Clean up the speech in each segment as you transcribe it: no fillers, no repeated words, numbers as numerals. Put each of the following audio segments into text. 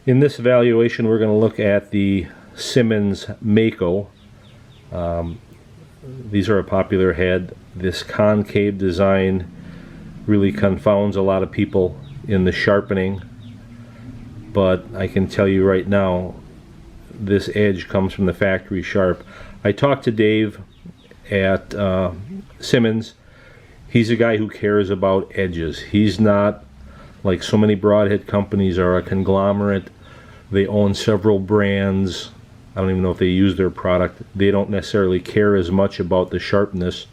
In this evaluation, we're going to look at the Simmons Mako. These are a popular head. This concave design really confounds a lot of people in the sharpening, but I can tell you right now, this edge comes from the factory sharp. I talked to Dave at Simmons. He's a guy who cares about edges. He's not like so many broadhead companies are a conglomerate. They own several brands. I don't even know if they use their product. They don't necessarily care as much about the sharpness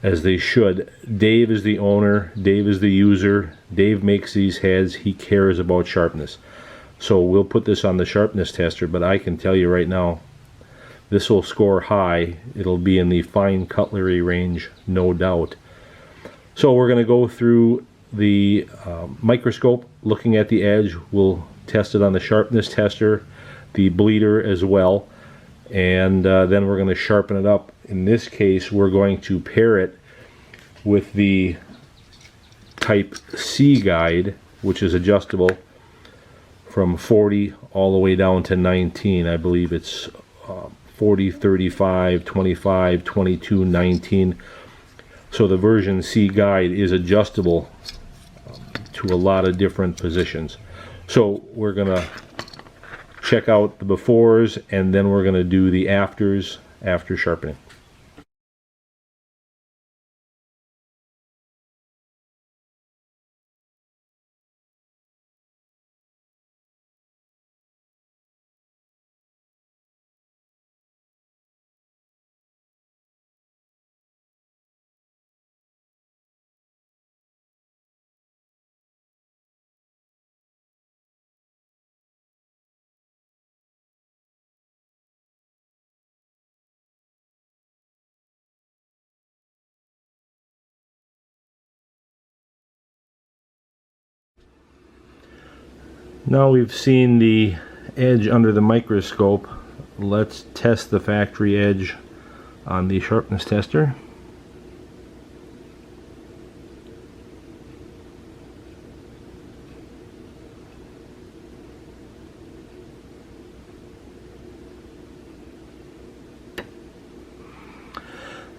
as they should. Dave is the owner. Dave is the user. Dave makes these heads. He cares about sharpness. So we'll put this on the sharpness tester, but I can tell you right now, this will score high. It'll be in the fine cutlery range, no doubt. So we're going to go through the microscope, looking at the edge. We'll test it on the sharpness tester, the bleeder as well, and then we're going to sharpen it up. In this case, we're going to pair it with the type C guide, which is adjustable from 40 all the way down to 19. I believe it's 40, 35, 25, 22, 19. So the version C guide is adjustable to a lot of different positions. So we're going to check out the befores, and then we're going to do the afters after sharpening. Now we've seen the edge under the microscope, let's test the factory edge on the sharpness tester.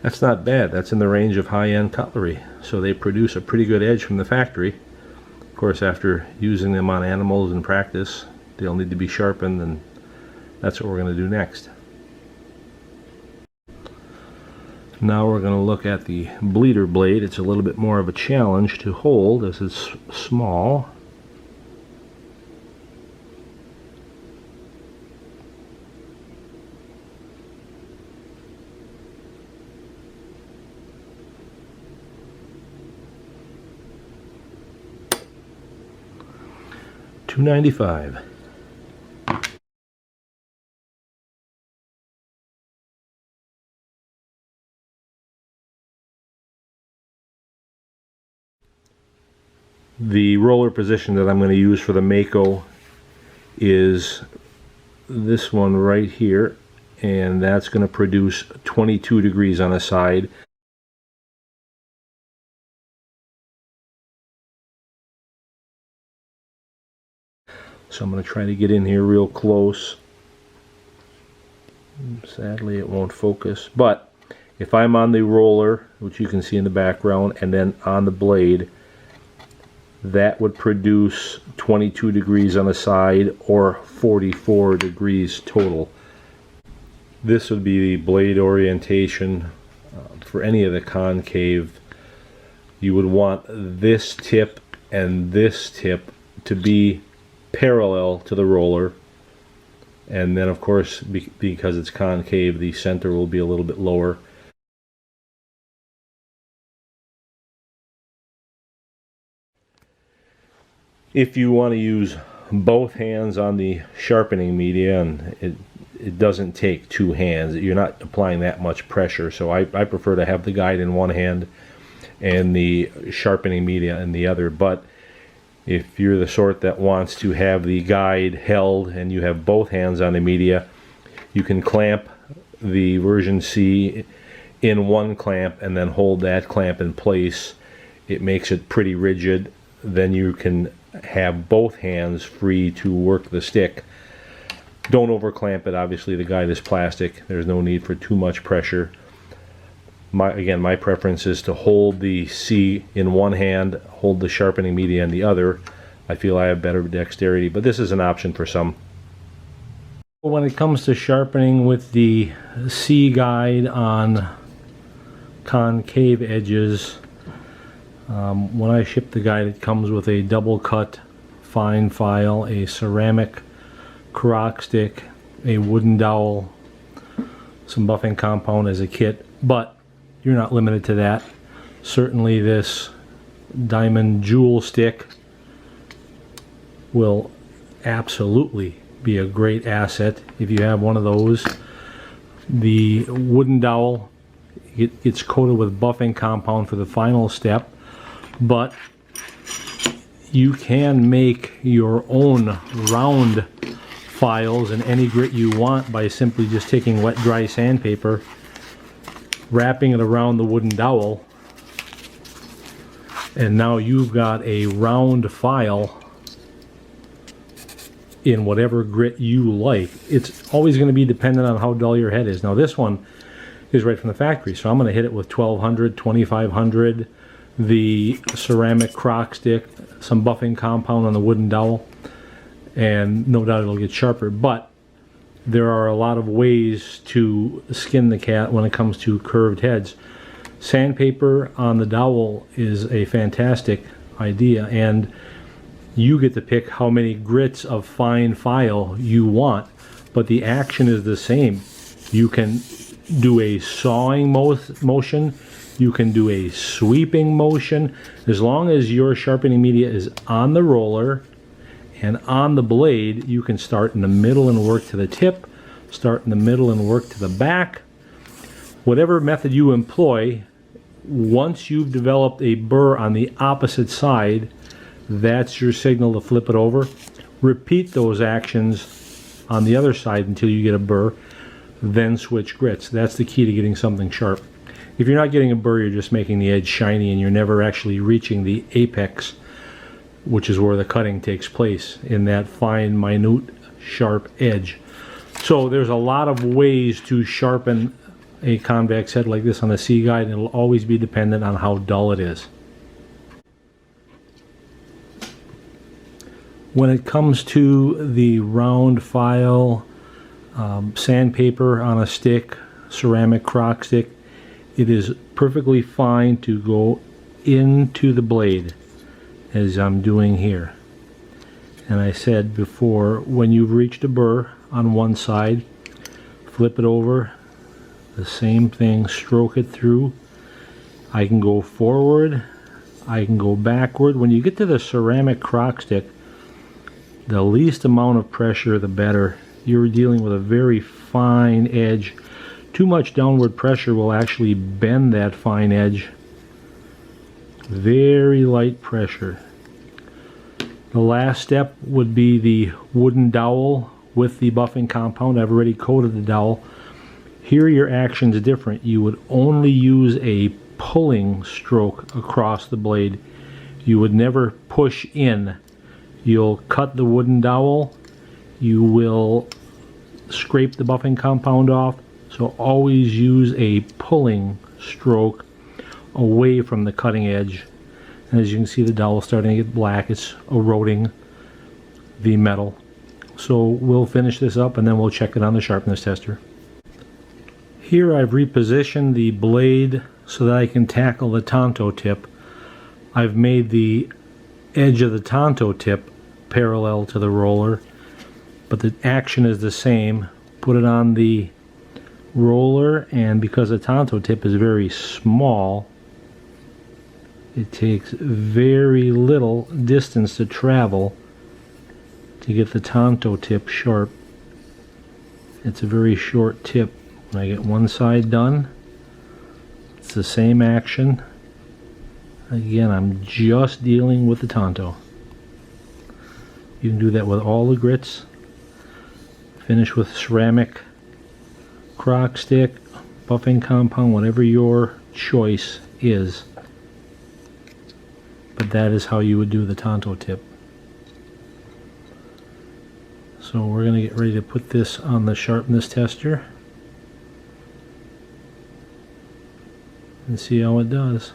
That's not bad. That's in the range of high-end cutlery. So they produce a pretty good edge from the factory. Of course, after using them on animals in practice, they'll need to be sharpened, and that's what we're going to do next. Now we're going to look at the bleeder blade. It's a little bit more of a challenge to hold as it's small. $2.95. The roller position that I'm going to use for the Mako is this one right here, and that's going to produce 22 degrees on a side. So I'm going to try to get in here real close. Sadly, it won't focus. But if I'm on the roller, which you can see in the background, and then on the blade, that would produce 22 degrees on the side, or 44 degrees total. This would be the blade orientation for any of the concave. You would want this tip and this tip to be parallel to the roller, and then of course because it's concave, the center will be a little bit lower. If you want to use both hands on the sharpening media, and it doesn't take two hands, you're not applying that much pressure, so I prefer to have the guide in one hand and the sharpening media in the other. But if you're the sort that wants to have the guide held and you have both hands on the media, you can clamp the version C in one clamp and then hold that clamp in place. It makes it pretty rigid. Then you can have both hands free to work the stick. Don't over clamp it. Obviously the guide is plastic. There's no need for too much pressure. Again, my preference is to hold the C in one hand, hold the sharpening media in the other. I feel I have better dexterity, but this is an option for some. When it comes to sharpening with the C guide on concave edges, when I ship the guide, it comes with a double cut fine file, a ceramic crock stick, a wooden dowel, some buffing compound as a kit, but you're not limited to that. Certainly this diamond jewel stick will absolutely be a great asset if you have one of those. The wooden dowel, it gets coated with buffing compound for the final step, but you can make your own round files in any grit you want by simply just taking wet dry sandpaper, wrapping it around the wooden dowel, and now you've got a round file in whatever grit you like. It's always going to be dependent on how dull your head is. Now this one is right from the factory, so I'm going to hit it with 1200, 2500, the ceramic crock stick, some buffing compound on the wooden dowel, and no doubt it'll get sharper. But there are a lot of ways to skin the cat when it comes to curved heads. Sandpaper on the dowel is a fantastic idea, and you get to pick how many grits of fine file you want, but the action is the same. You can do a sawing motion, you can do a sweeping motion, as long as your sharpening media is on the roller and on the blade. You can start in the middle and work to the tip, start in the middle and work to the back. Whatever method you employ, once you've developed a burr on the opposite side, that's your signal to flip it over. Repeat those actions on the other side until you get a burr, then switch grits. That's the key to getting something sharp. If you're not getting a burr, you're just making the edge shiny and you're never actually reaching the apex, which is where the cutting takes place, in that fine, minute, sharp edge. So there's a lot of ways to sharpen a convex head like this on the C guide, and it'll always be dependent on how dull it is. When it comes to the round file, sandpaper on a stick, ceramic crock stick, it is perfectly fine to go into the blade as I'm doing here. And I said before, when you've reached a burr on one side, flip it over, the same thing, stroke it through. I can go forward, I can go backward. When you get to the ceramic crock stick, the least amount of pressure the better. You're dealing with a very fine edge. Too much downward pressure will actually bend that fine edge. Very light pressure. The last step would be the wooden dowel with the buffing compound. I've already coated the dowel. Here your action's different. You would only use a pulling stroke across the blade. You would never push in. You'll cut the wooden dowel, you will scrape the buffing compound off, so always use a pulling stroke away from the cutting edge. And as you can see, the dowel starting to get black, it's eroding the metal. So we'll finish this up and then we'll check it on the sharpness tester. Here I've repositioned the blade so that I can tackle the tanto tip. I've made the edge of the tanto tip parallel to the roller, but the action is the same. Put it on the roller, and because the tanto tip is very small, it takes very little distance to travel to get the tanto tip sharp. It's a very short tip. When I get one side done, it's the same action. Again, I'm just dealing with the tanto. You can do that with all the grits. Finish with ceramic crock stick, buffing compound, whatever your choice is. But that is how you would do the tanto tip. So we're going to get ready to put this on the sharpness tester and see how it does.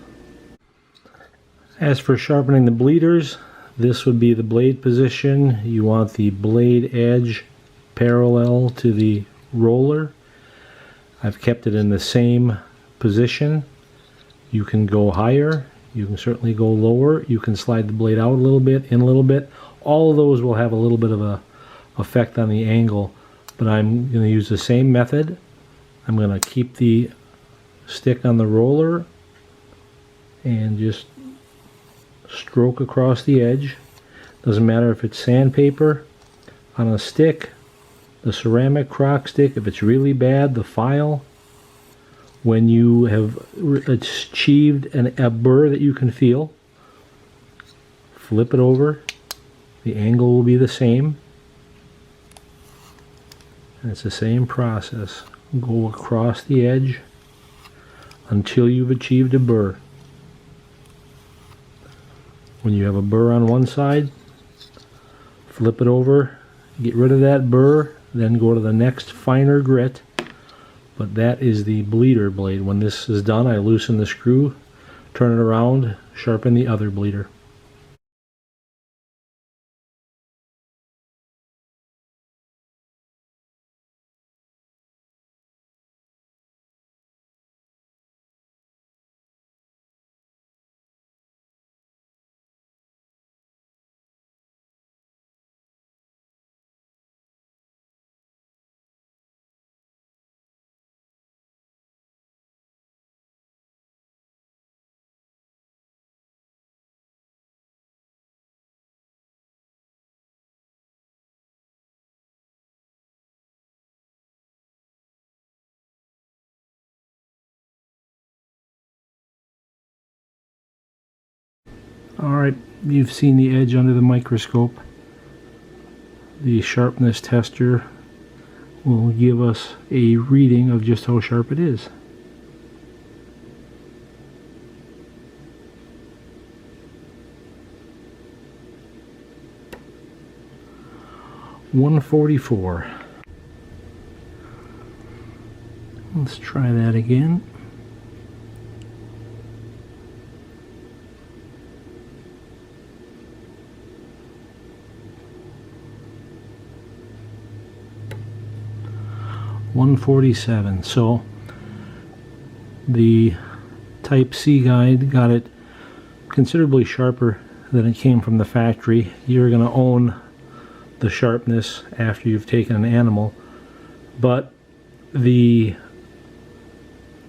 As for sharpening the bleeders, this would be the blade position. You want the blade edge parallel to the roller. I've kept it in the same position. You can go higher, you can certainly go lower, you can slide the blade out a little bit, in a little bit. All of those will have a little bit of a effect on the angle, but I'm going to use the same method. I'm going to keep the stick on the roller and just stroke across the edge. Doesn't matter if it's sandpaper on a stick, the ceramic crock stick, if it's really bad, the file. When you have achieved a burr that you can feel, flip it over. The angle will be the same. And it's the same process. Go across the edge until you've achieved a burr. When you have a burr on one side, flip it over, get rid of that burr, then go to the next finer grit. But that is the bleeder blade. When this is done, I loosen the screw, turn it around, sharpen the other bleeder. Alright, you've seen the edge under the microscope. The sharpness tester will give us a reading of just how sharp it is. .144. Let's try that again. .147. So the Type C guide got it considerably sharper than it came from the factory. You're going to own the sharpness after you've taken an animal, but the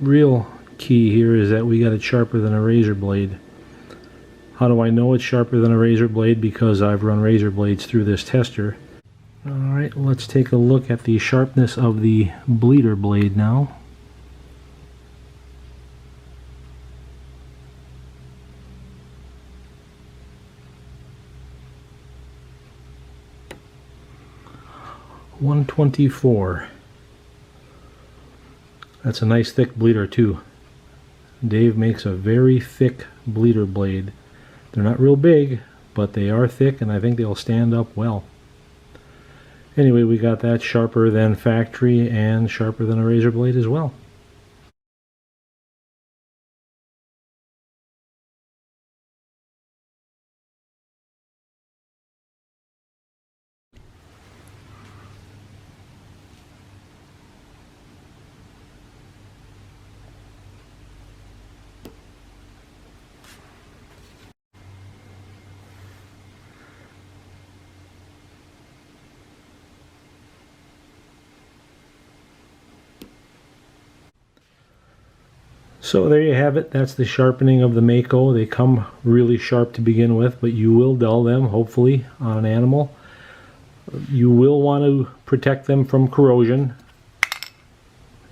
real key here is that we got it sharper than a razor blade. How do I know it's sharper than a razor blade? Because I've run razor blades through this tester. Alright, let's take a look at the sharpness of the bleeder blade now. .124. That's a nice thick bleeder too. Dave makes a very thick bleeder blade. They're not real big, but they are thick, and I think they'll stand up well. Anyway, we got that sharper than factory and sharper than a razor blade as well. So there you have it. That's the sharpening of the Mako. They come really sharp to begin with, but you will dull them, hopefully, on an animal. You will want to protect them from corrosion.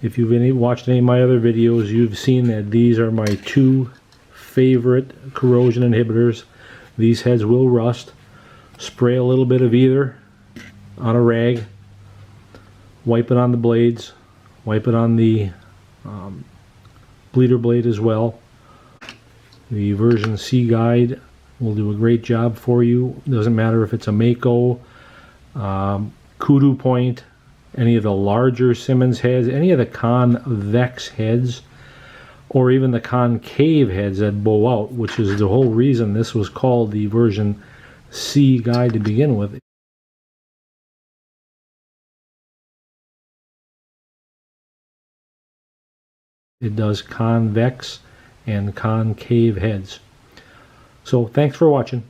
If you've watched any of my other videos, you've seen that these are my two favorite corrosion inhibitors. These heads will rust. Spray a little bit of either on a rag. Wipe it on the blades. Wipe it on the bleeder blade as well. The version C guide will do a great job for you. Doesn't matter if it's a Mako, kudu point, any of the larger Simmons heads, any of the convex heads, or even the concave heads that bow out, which is the whole reason this was called the version C guide to begin with. It does convex and concave heads. So thanks for watching.